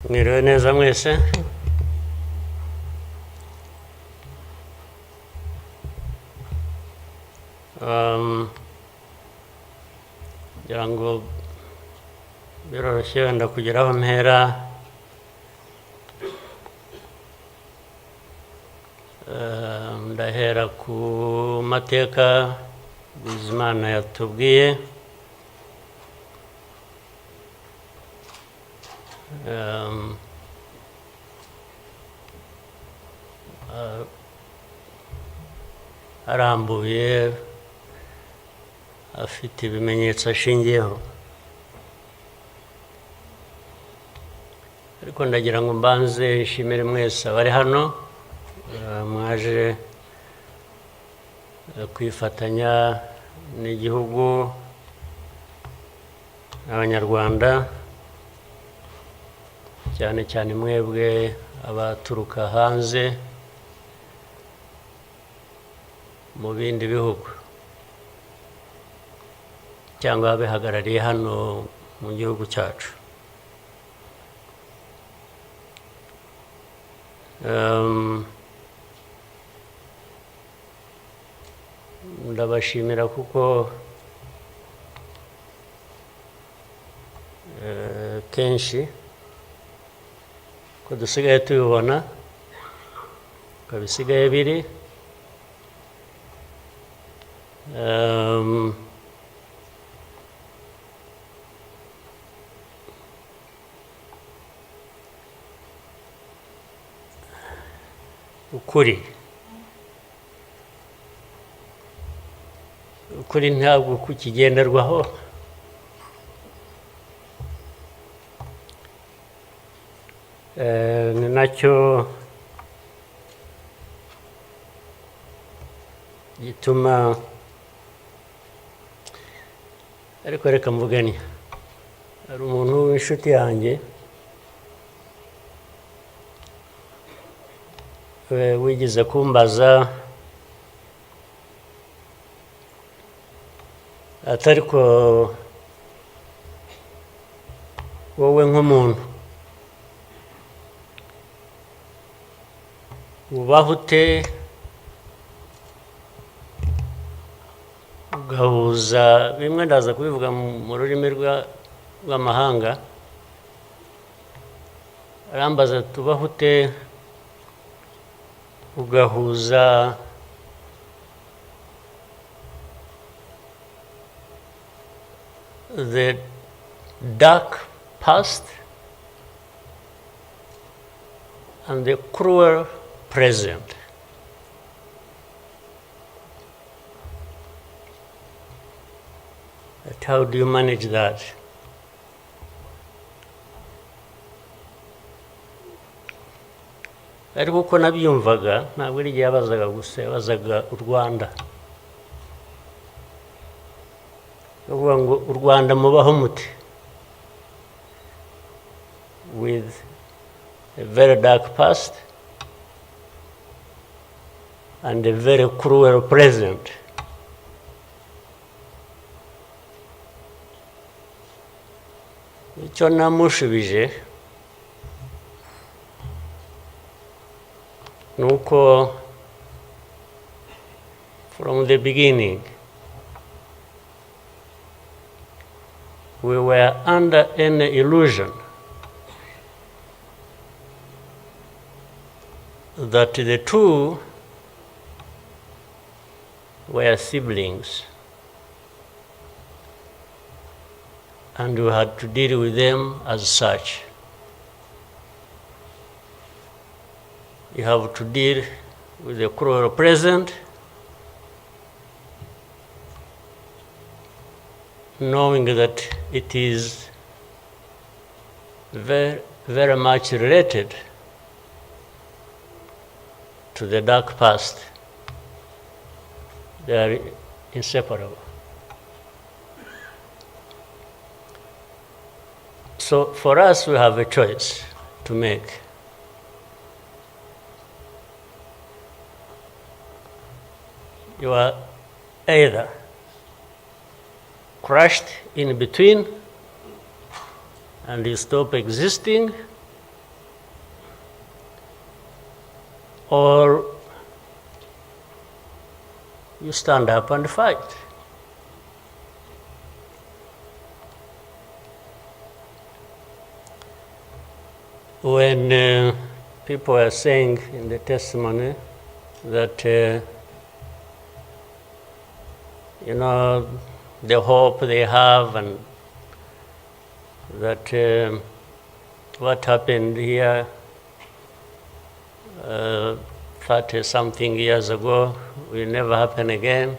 Mwiriwe neza mwese. Ngira ngo biroroshye wenda kugira aho mpera. Ndahera ku mateka Bizimana yatubwiye. Arambuye afite ibimenyetso ashingiyeho, ariko ndagira ngo mbanze nshimire mwese abari hano mwaje kwifatanya n'igihugu n'abanyarwanda, cyane cyane mwebwe abaturuka hanze mu bindi bihugu cyangwa abihagarariye hano mu gihugu cyacu. Ndabashimira kuko kenshi ko dusigaye tubibona ko bisigaye biri ukuri ntabwo kukigenderwaho. Ni nacyo gituma, ariko reka mvugane, hari umuntu w'inshuti yanjye wigeze kumbaza atari ko wowe nk'umuntu ubaho ute ugahuza bimwe, ndaza kubivuga mu rurimi rw'amahanga. Arambaza tubaho ute ugahuza the dark past and the cruel present. But how do you manage that? Ariko uko nabyumvaga ntabwo ari igihe yabazaga gusa, yabazaga u Rwanda. Uvuga ngo u Rwanda mubaho muti, with a very dark past and a very cruel present. Icyo namushubije nuko from the beginning we were under an illusion that the two were siblings and we had to deal with them as such. You have to deal with the cruel present, knowing that it is very, very much related to the dark past. They are inseparable. So for us, we have a choice to make. You are either crushed in between and you stop existing, or you stand up and fight. When people are saying in the testimony that, the hope they have and that what happened here 30-something years ago will never happen again.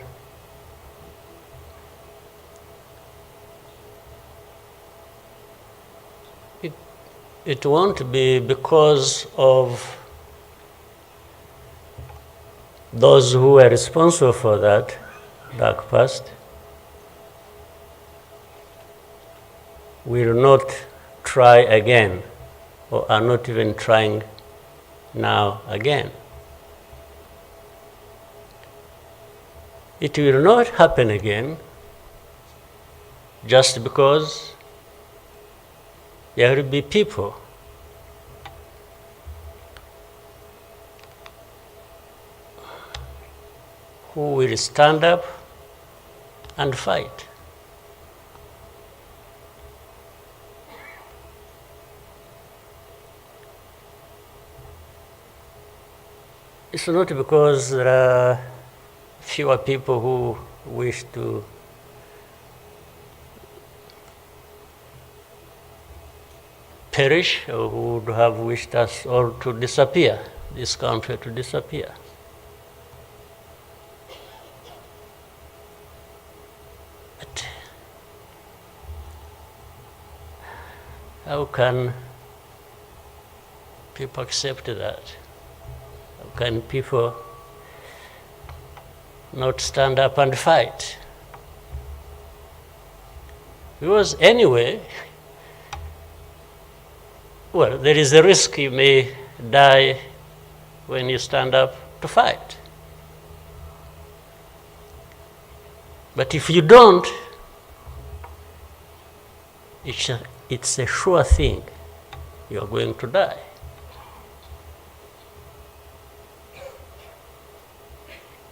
It won't be because of those who were responsible for that dark past. Will not try again, or are not even trying now again. It will not happen again just because there will be people who will stand up and fight. It's not because there are fewer people who wish to perish or who would have wished us all to disappear, this country to disappear. But how can people accept that? How can people not stand up and fight? Because anyway, well, there is a risk you may die when you stand up to fight. But if you don't, it's a sure thing you are going to die.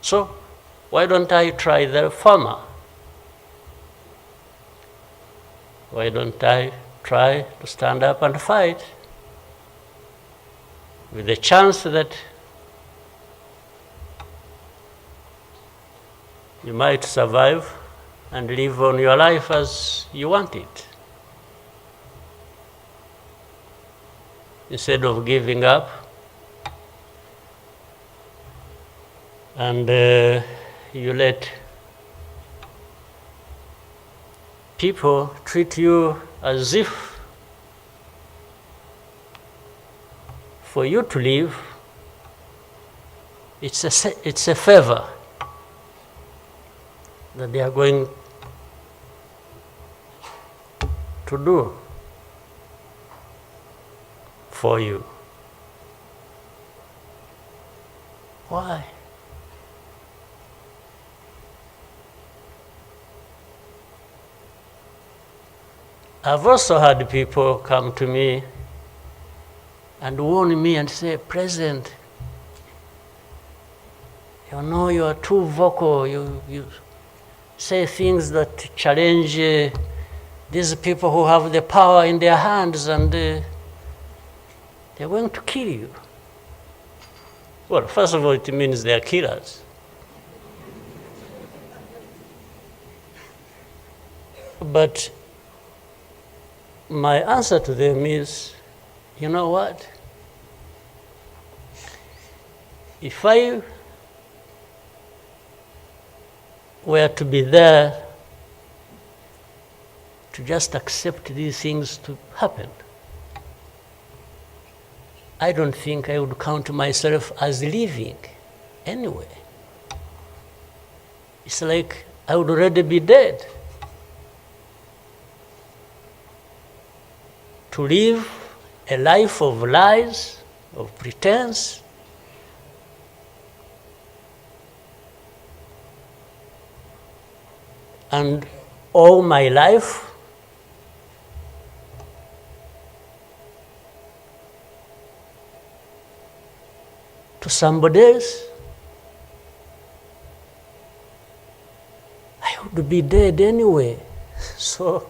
So why don't I try the former? Why don't I try to stand up and fight with the chance that you might survive and live on your life as you want it, instead of giving up and you let people treat you as if for you to live, it's a favor that they are going to do for you. Why? I've also had people come to me and warn me and say, President, you know you are too vocal, you say things that challenge these people who have the power in their hands and they're going to kill you. Well, first of all, it means they are killers. But my answer to them is, you know what? If I were to be there to just accept these things to happen, I don't think I would count myself as living anyway. It's like I would already be dead. To live a life of lies, of pretense, and all my life to to somebody else, I would be dead anyway. So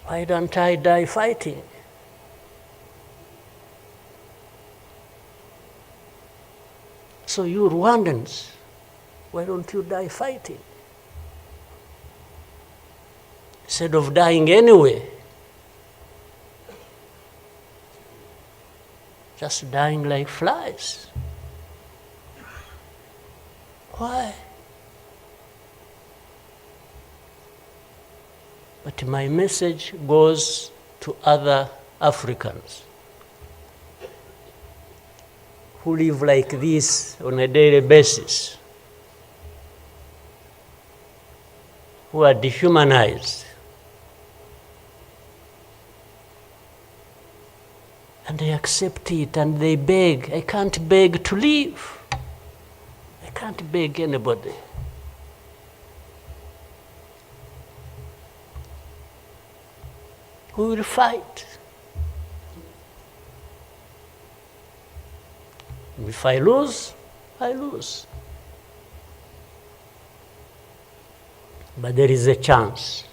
why don't I die fighting? So you Rwandans, why don't you die fighting? Instead of dying anyway, just dying like flies. Why? But my message goes to other Africans who live like this on a daily basis, who are dehumanized. And they accept it and they beg. I can't beg to live. I can't beg anybody. Who will fight? If I lose, I lose. But there is a chance.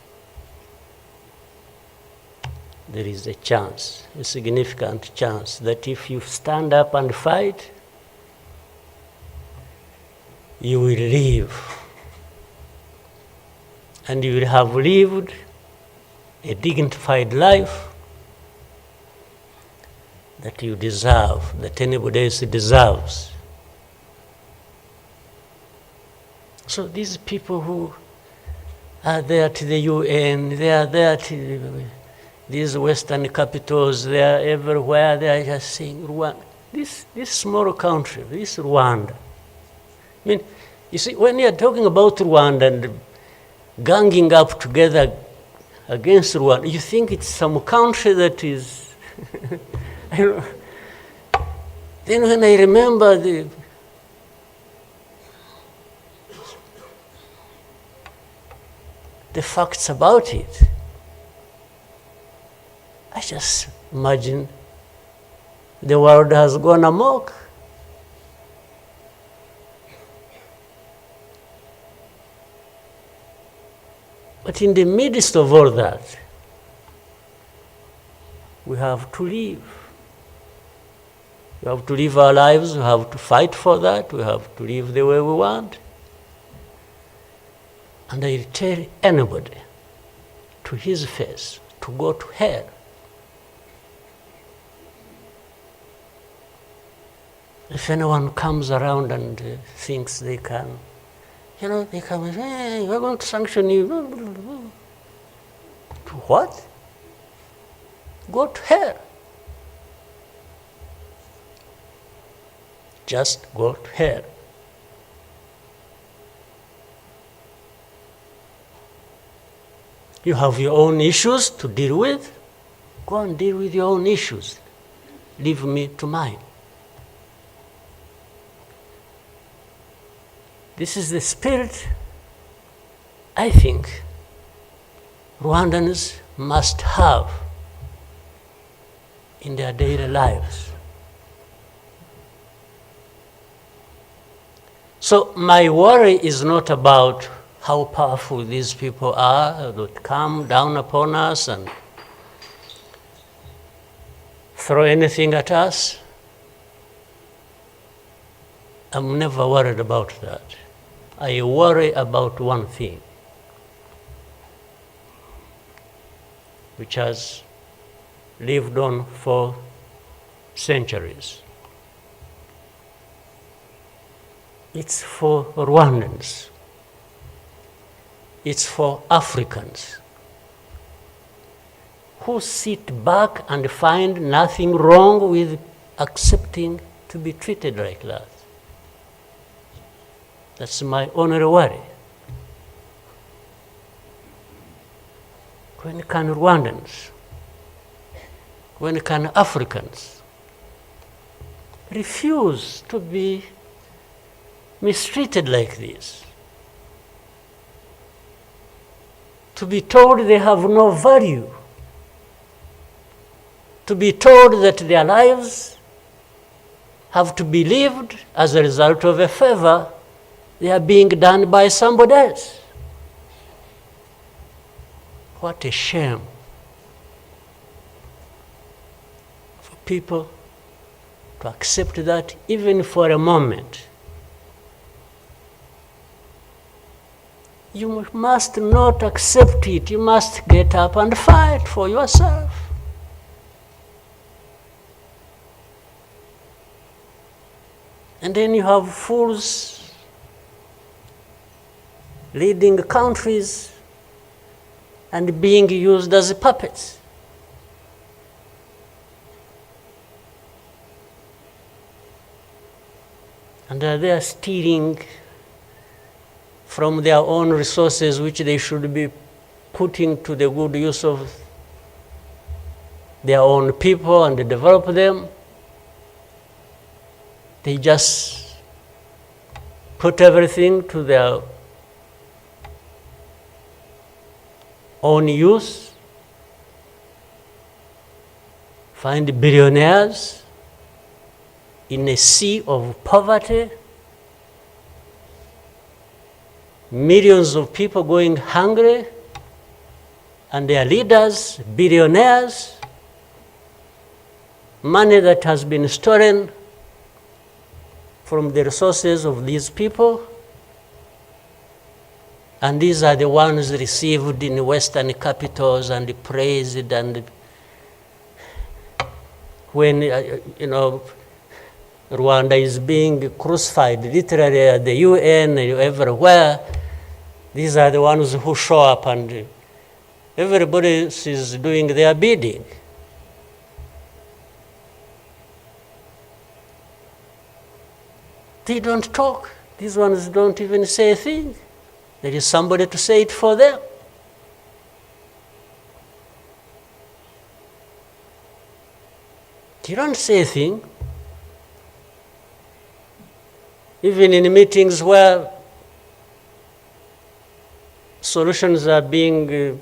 There is a chance, a significant chance, that if you stand up and fight, you will live. And you will have lived a dignified life that you deserve, that anybody else deserves. So these people who are there to the UN, they are there to these Western capitals, they are everywhere, they are just saying, Rwanda, this small country, this Rwanda. I mean, you see, when you are talking about Rwanda and ganging up together against Rwanda, you think it's some country that is, I don't know. Then when I remember the facts about it, I just imagine the world has gone amok. But in the midst of all that, we have to live. We have to live our lives, we have to fight for that, we have to live the way we want. And I tell anybody to his face to go to hell. If anyone comes around and thinks they can, they come and say, hey, we're going to sanction you. To what? Go to hell. Just go to hell. You have your own issues to deal with. Go and deal with your own issues. Leave me to mine. This is the spirit I think Rwandans must have in their daily lives. So my worry is not about how powerful these people are that come down upon us and throw anything at us. I'm never worried about that. I worry about one thing, which has lived on for centuries. It's for Rwandans. It's for Africans who sit back and find nothing wrong with accepting to be treated like that. That's my only worry. When can Rwandans, when can Africans refuse to be mistreated like this? To be told they have no value, to be told that their lives have to be lived as a result of a favor they are being done by somebody else. What a shame for people to accept that even for a moment. You must not accept it. You must get up and fight for yourself. And then you have fools leading countries and being used as puppets. And they are stealing from their own resources, which they should be putting to the good use of their own people and develop them. They just put everything to their own use, find billionaires in a sea of poverty, millions of people going hungry, and their leaders, billionaires, money that has been stolen from the resources of these people, and these are the ones received in Western capitals and praised, and when, Rwanda is being crucified literally at the UN, everywhere, these are the ones who show up and everybody is doing their bidding. They don't talk. These ones don't even say a thing. There is somebody to say it for them. They don't say a thing. Even in meetings where solutions are being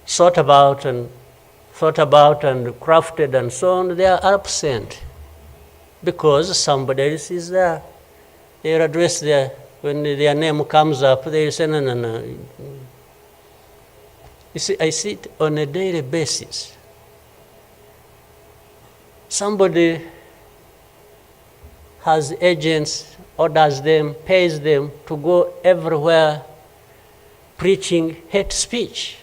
thought about and crafted and so on, they are absent because somebody else is there. They are addressed there. When their name comes up, they say, no. You see, I see it on a daily basis. Somebody has agents, orders them, pays them to go everywhere preaching hate speech,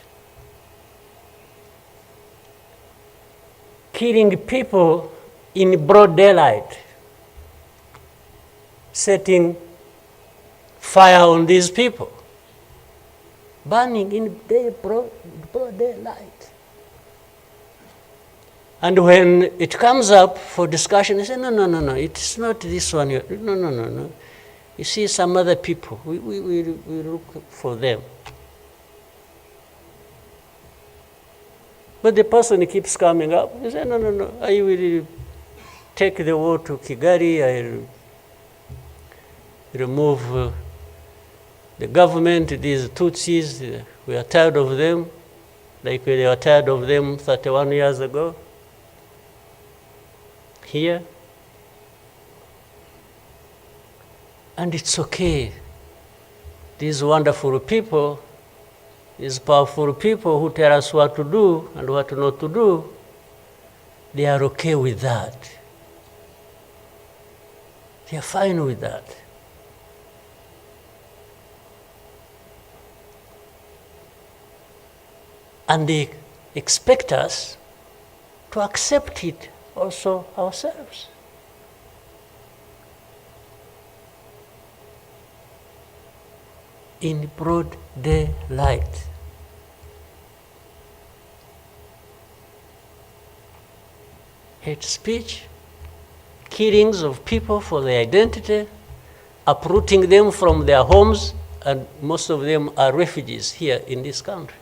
killing people in broad daylight, setting fire on these people, burning in broad daylight. And when it comes up for discussion, they say, no, it's not this one. No. You see some other people, we look for them. But the person keeps coming up. He says, no, I will take the war to Kigali, I'll remove the government, these Tutsis, we are tired of them, like we were tired of them 31 years ago. Here. And it's okay. These wonderful people, these powerful people who tell us what to do and what not to do, they are okay with that. They are fine with that. And they expect us to accept it also ourselves. In broad daylight. Hate speech, killings of people for their identity, uprooting them from their homes, and most of them are refugees here in this country.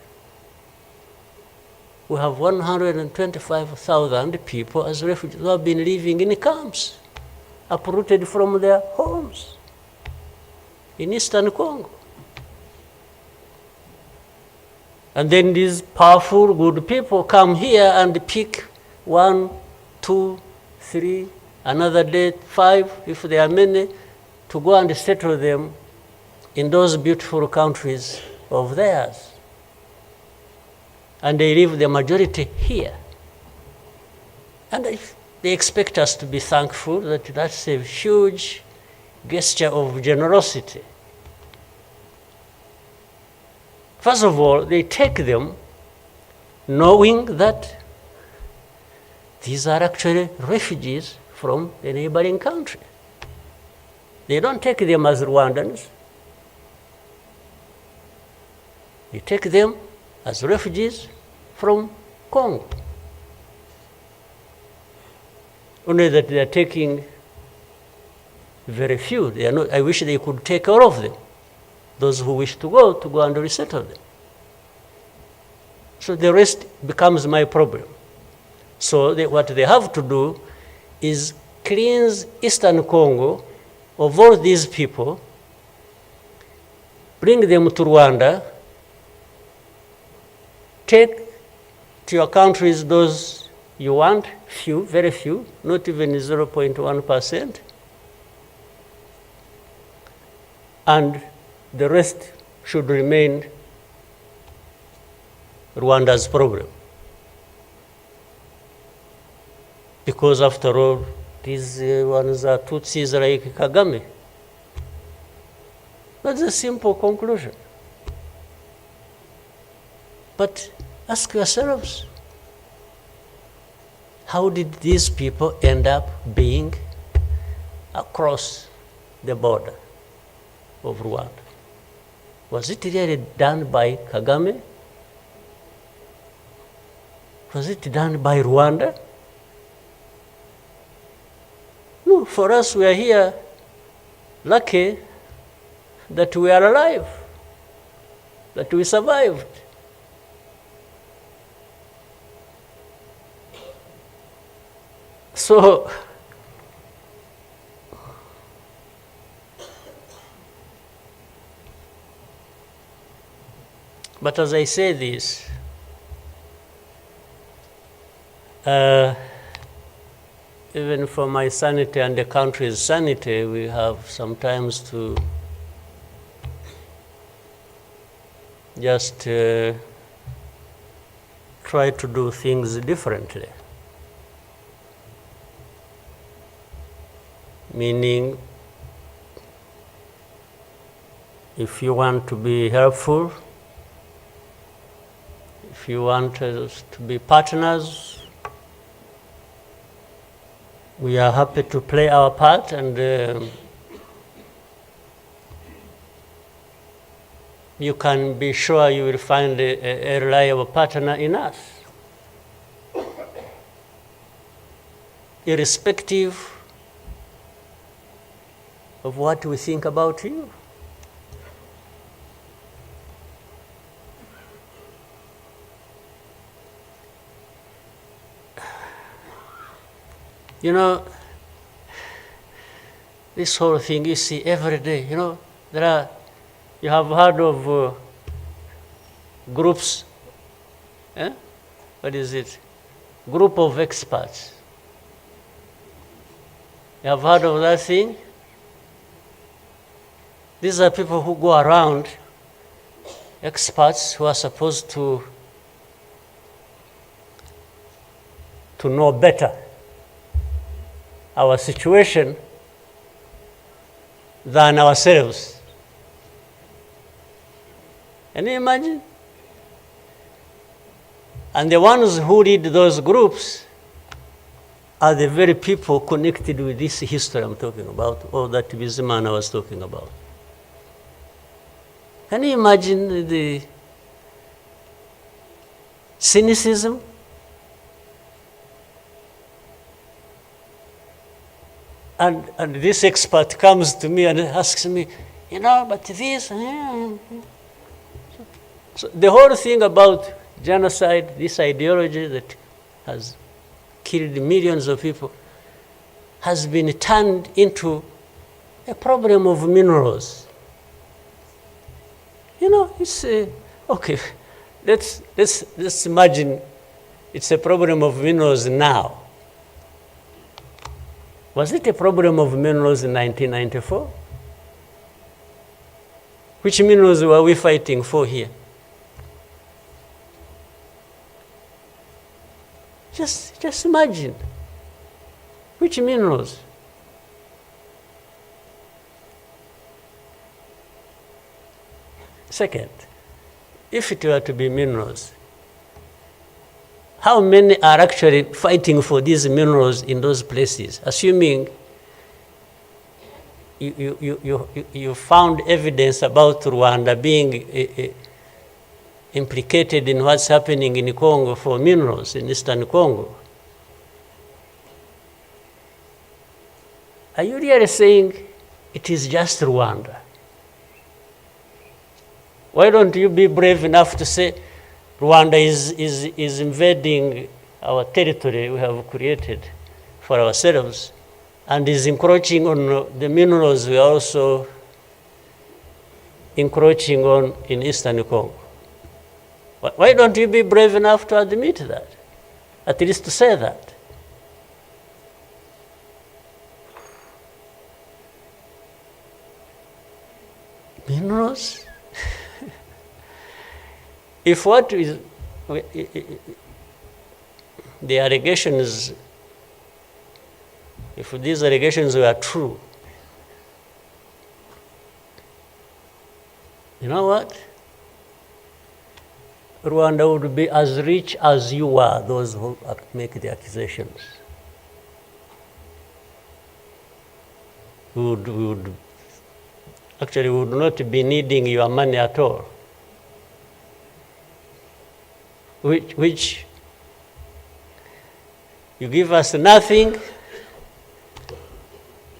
We have 125,000 people as refugees who have been living in camps, uprooted from their homes in Eastern Congo. And then these powerful, good people come here and pick 1, 2, 3, another day 5, if there are many, to go and settle them in those beautiful countries of theirs. And they leave the majority here. And if they expect us to be thankful that that's a huge gesture of generosity. First of all, they take them knowing that these are actually refugees from the neighboring country. They don't take them as Rwandans. They take them as refugees from Congo. Only that they are taking very few. They are not, I wish they could take all of them. Those who wish to go and resettle them. So the rest becomes my problem. So what they have to do is cleanse Eastern Congo of all these people, bring them to Rwanda, take to your countries those you want, few, very few, not even 0.1%, and the rest should remain Rwanda's problem. Because after all, these ones are Tutsis like Kagame. That's a simple conclusion. But ask yourselves, how did these people end up being across the border of Rwanda? Was it really done by Kagame? Was it done by Rwanda? No, for us, we are here lucky that we are alive, that we survived. So, but as I say this, even for my sanity and the country's sanity, we have sometimes to just try to do things differently. Meaning, if you want to be helpful, if you want us to be partners, we are happy to play our part, and you can be sure you will find a reliable partner in us, irrespective of what we think about you. You know, this whole thing you see every day, you know, you have heard of groups, what is it? Group of experts. You have heard of that thing? These are people who go around, experts who are supposed to know better our situation than ourselves. Can you imagine? And the ones who lead those groups are the very people connected with this history I'm talking about, or that Bizimana was talking about. Can you imagine the cynicism? And this expert comes to me and asks me, you know, but this. So the whole thing about genocide, this ideology that has killed millions of people, has been turned into a problem of minerals. You know, it's okay. Let's imagine it's a problem of minerals now. Was it a problem of minerals in 1994? Which minerals were we fighting for here? Just imagine. Which minerals? Second, if it were to be minerals, how many are actually fighting for these minerals in those places, assuming you found evidence about Rwanda being implicated in what's happening in Congo for minerals in Eastern Congo? Are you really saying it is just Rwanda? Why don't you be brave enough to say Rwanda is invading our territory we have created for ourselves and is encroaching on the minerals we are also encroaching on in Eastern Congo? Why don't you be brave enough to admit that? At least to say that. Minerals? If what is the allegations, if these allegations were true, you know what? Rwanda would be as rich as you are, those who make the accusations. We would not be needing your money at all. Which you give us nothing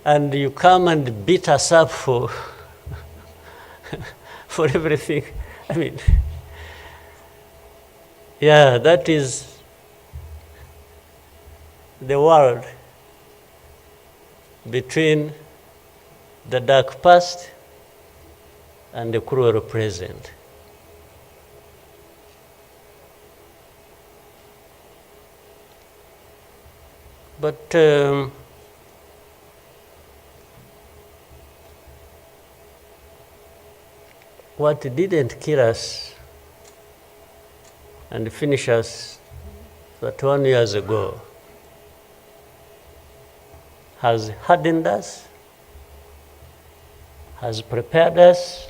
and you come and beat us up for for everything. I mean, yeah, that is the world between the dark past and the cruel present. But what didn't kill us and finish us 21 years ago has hardened us, has prepared us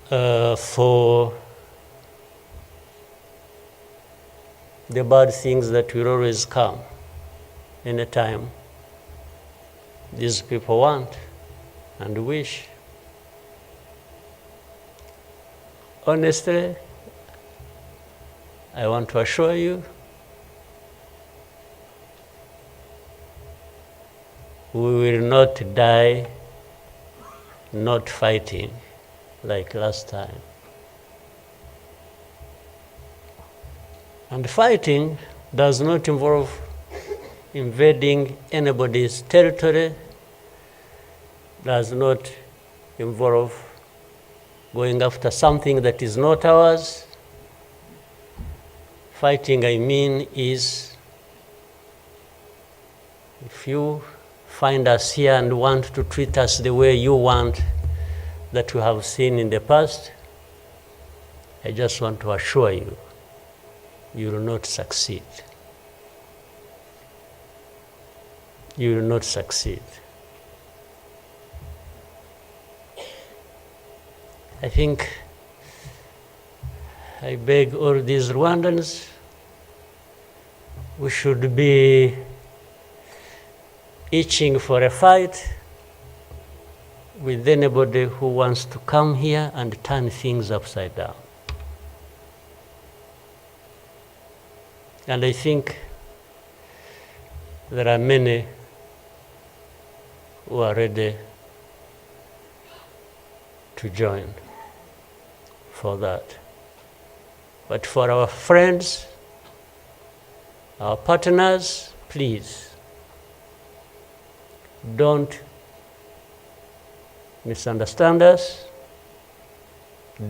for the bad things that will always come anytime these people want and wish. Honestly, I want to assure you, we will not die not fighting like last time. And fighting does not involve invading anybody's territory, does not involve going after something that is not ours. Fighting, I mean, is if you find us here and want to treat us the way you want that you have seen in the past, I just want to assure you, you will not succeed. You will not succeed. I think I beg all these Rwandans, we should be itching for a fight with anybody who wants to come here and turn things upside down. And I think there are many who are ready to join for that. But for our friends, our partners, please, don't misunderstand us,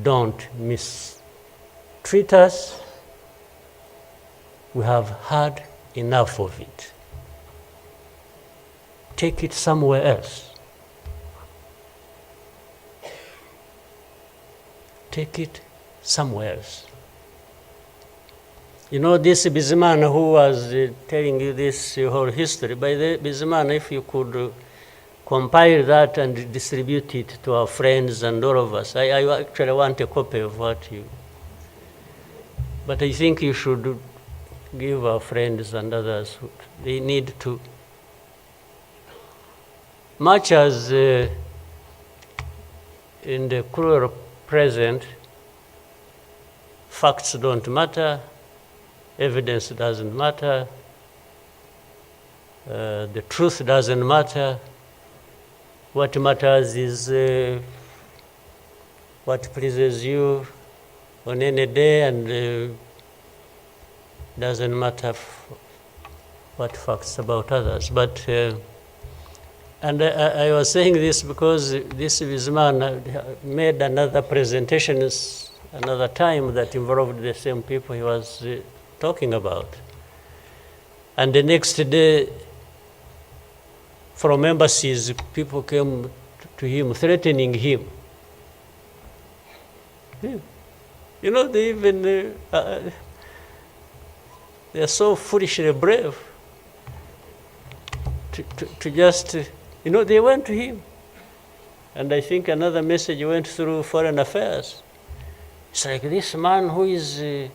don't mistreat us. We have had enough of it. Take it somewhere else. Take it somewhere else. You know, this Bizimana who was telling you this whole history, by the Bizimana, if you could compile that and distribute it to our friends and all of us. I actually want a copy of what you... But I think you should give our friends and others, they need to... Much as in the cruel present, facts don't matter, evidence doesn't matter, the truth doesn't matter. What matters is what pleases you on any day, and doesn't matter what facts about others. But and I was saying this because this man made another presentation another time that involved the same people he was talking about. And the next day, from embassies, people came to him, threatening him. Yeah. You know, they even, they're so foolishly brave to just, you know, they went to him. And I think another message went through Foreign Affairs. It's like this man who is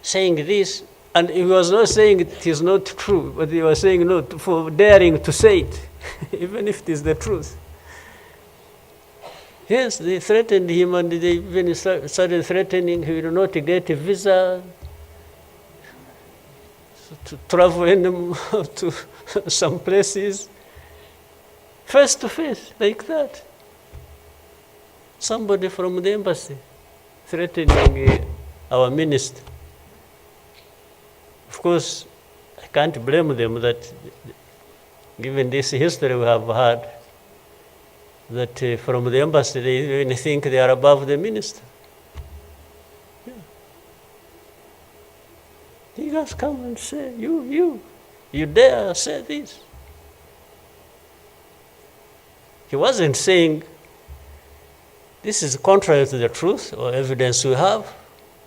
saying this, and he was not saying it is not true, but he was saying no for daring to say it, even if it is the truth. Yes, they threatened him, and they even started threatening he will not get a visa to travel to some places, face to face, like that. Somebody from the embassy threatening our minister. Of course, I can't blame them that, given this history we have had, that from the embassy they even think they are above the minister. Yeah. He just come and say, you dare say this. He wasn't saying, this is contrary to the truth or evidence we have.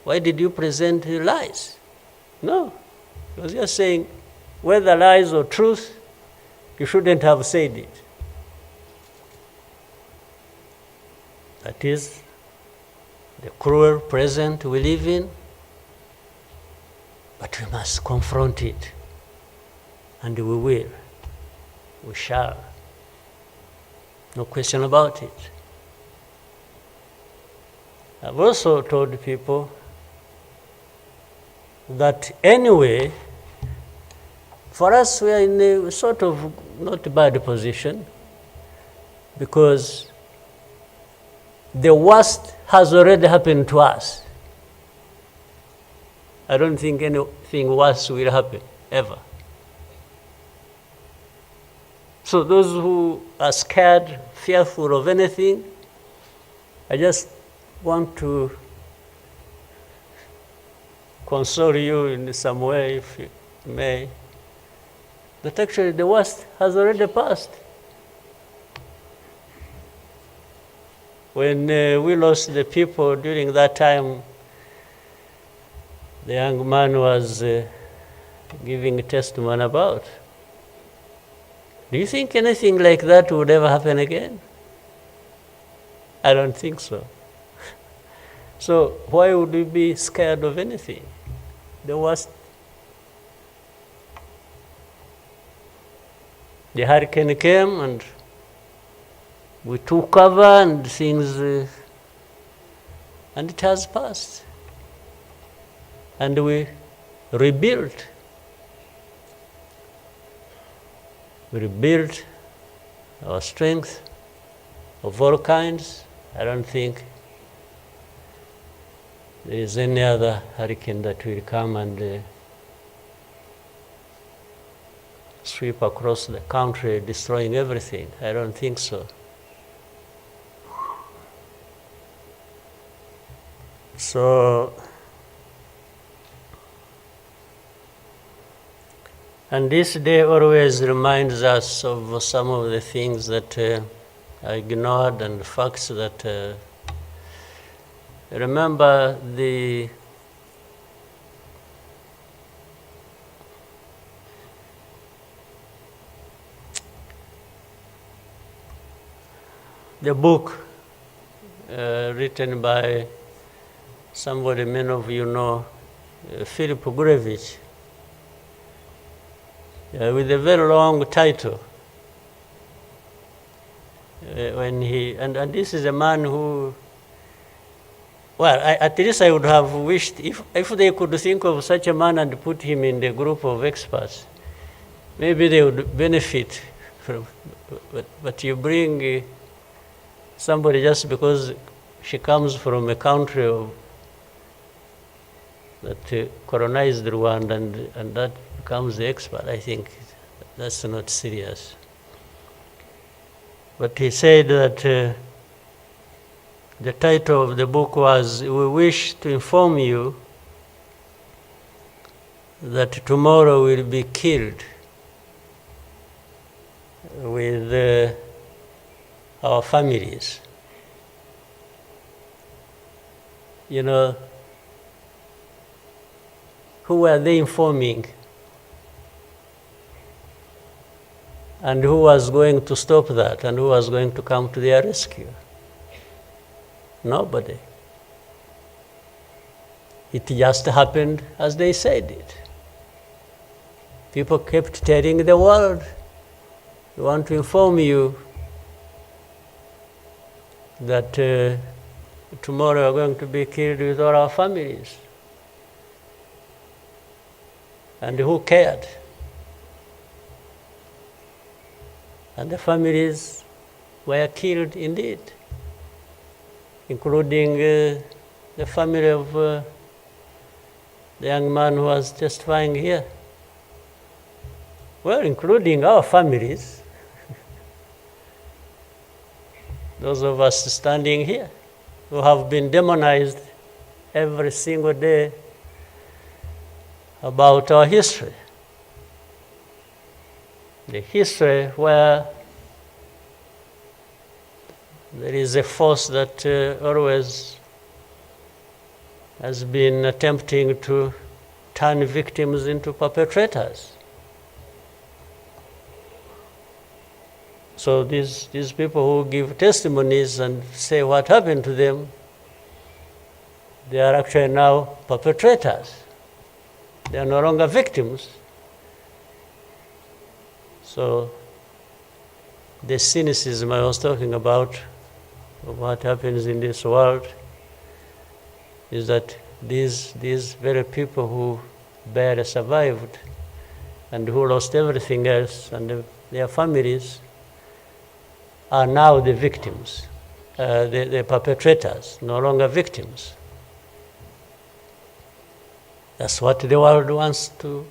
Why did you present lies? No. He was just saying, whether lies or truth, you shouldn't have said it. That is the cruel present we live in, but we must confront it. And we will. We shall. No question about it. I've also told people that anyway, for us, we are in a sort of not bad position, because the worst has already happened to us. I don't think anything worse will happen, ever. So those who are scared, fearful of anything, I just want to console you in some way, if you may, that actually the worst has already passed. When we lost the people during that time, the young man was giving a testimony about. Do you think anything like that would ever happen again? I don't think so. So why would we be scared of anything? The worst. The hurricane came and we took cover and things, and it has passed. And we rebuilt. We rebuilt our strength of all kinds. I don't think there is any other hurricane that will come and sweep across the country, destroying everything. I don't think so. So And this day always reminds us of some of the things that I ignored and the facts that remember the book written by somebody many of you know, Philip Gurevich, with a very long title. And this is a man who, well, at least I would have wished if they could think of such a man and put him in the group of experts, maybe they would benefit from. But you bring somebody just because she comes from a country that colonized Rwanda and that becomes the expert. I think that's not serious. But he said that the title of the book was, "We wish to inform you that tomorrow will be killed with our families." You know, who were they informing? And who was going to stop that? And who was going to come to their rescue? Nobody. It just happened as they said it. People kept telling the world, "We want to inform you that tomorrow we're going to be killed with all our families." And who cared? And the families were killed indeed, including the family of the young man who was testifying here. Well, including our families, those of us standing here, who have been demonized every single day about our history. The history where there is a force that always has been attempting to turn victims into perpetrators. So these people who give testimonies and say what happened to them, they are actually now perpetrators. They are no longer victims. So the cynicism I was talking about of what happens in this world is that these very people who barely survived and who lost everything else and their families are now the victims, the perpetrators, no longer victims. That's what the world wants to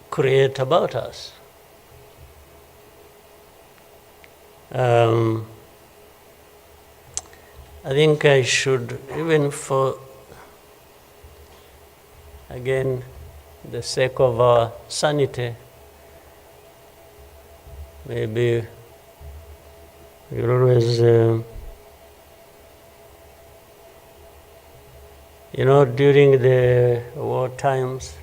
create about us. I think I should, even for, again, the sake of our sanity, maybe we'll always, during the war times,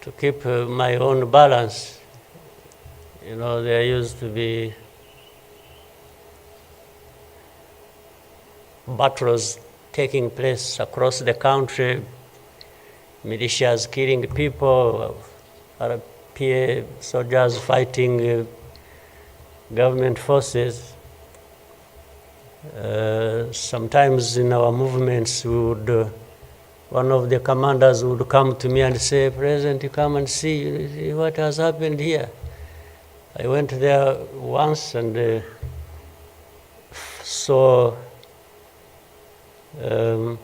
to keep my own balance, there used to be battles taking place across the country, militias killing people, RPA soldiers fighting government forces. Sometimes in our movements, one of the commanders would come to me and say, "President, you come and see what has happened here." I went there once and saw a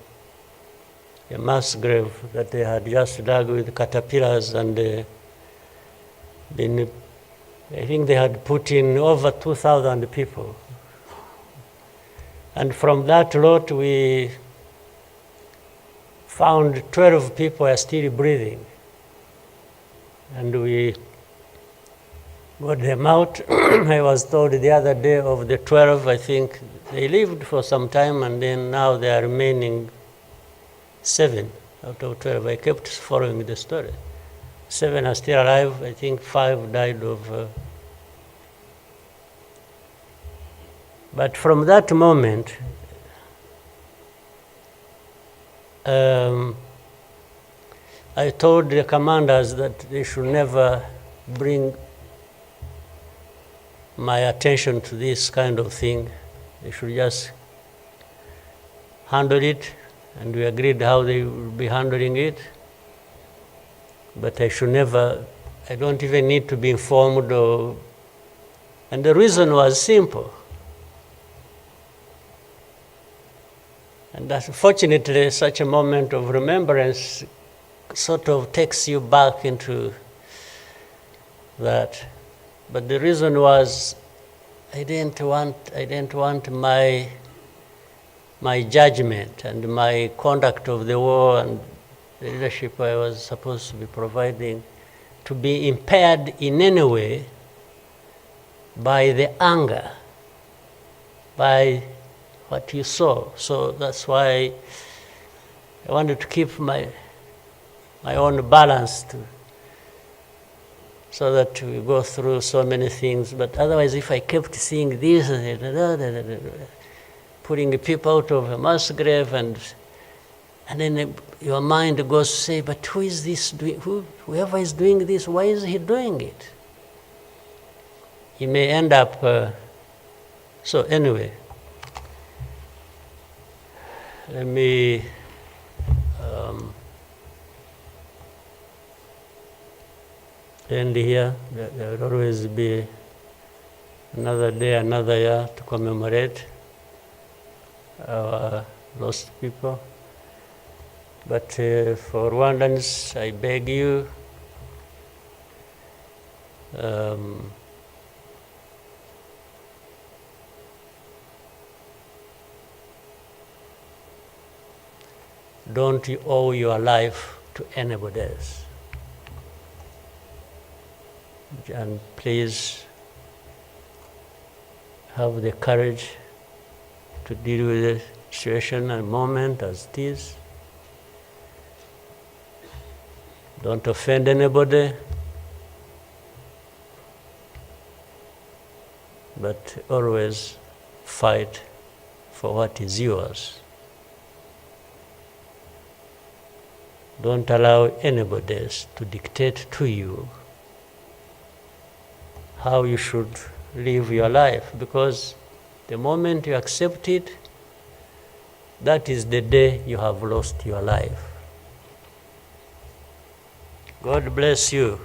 mass grave that they had just dug with caterpillars, and I think they had put in over 2,000 people. And from that lot, we found 12 people are still breathing. And we got them out. I was told the other day of the 12, I think they lived for some time, and then now they are remaining 7 out of 12. I kept following the story. 7 are still alive. I think 5 died of... But from that moment, I told the commanders that they should never bring my attention to this kind of thing. They should just handle it, and we agreed how they would be handling it. But I should never, I don't even need to be informed or, and the reason was simple. And unfortunately, such a moment of remembrance sort of takes you back into that. But the reason was I didn't want my judgment and my conduct of the war and the leadership I was supposed to be providing to be impaired in any way by the anger, by what you saw. So that's why I wanted to keep my own balance so that we go through so many things. But otherwise, if I kept seeing this, putting people out of a mass grave, and then your mind goes to say, but who is this doing? Whoever is doing this, why is he doing it? He may end up... so anyway, let me... end here. There will always be another day, another year to commemorate our lost people. But for Rwandans, I beg you, don't you owe your life to anybody else. And please have the courage to deal with the situation and moment as it is. Don't offend anybody, but always fight for what is yours. Don't allow anybody else to dictate to you how you should live your life, because the moment you accept it, that is the day you have lost your life. God bless you.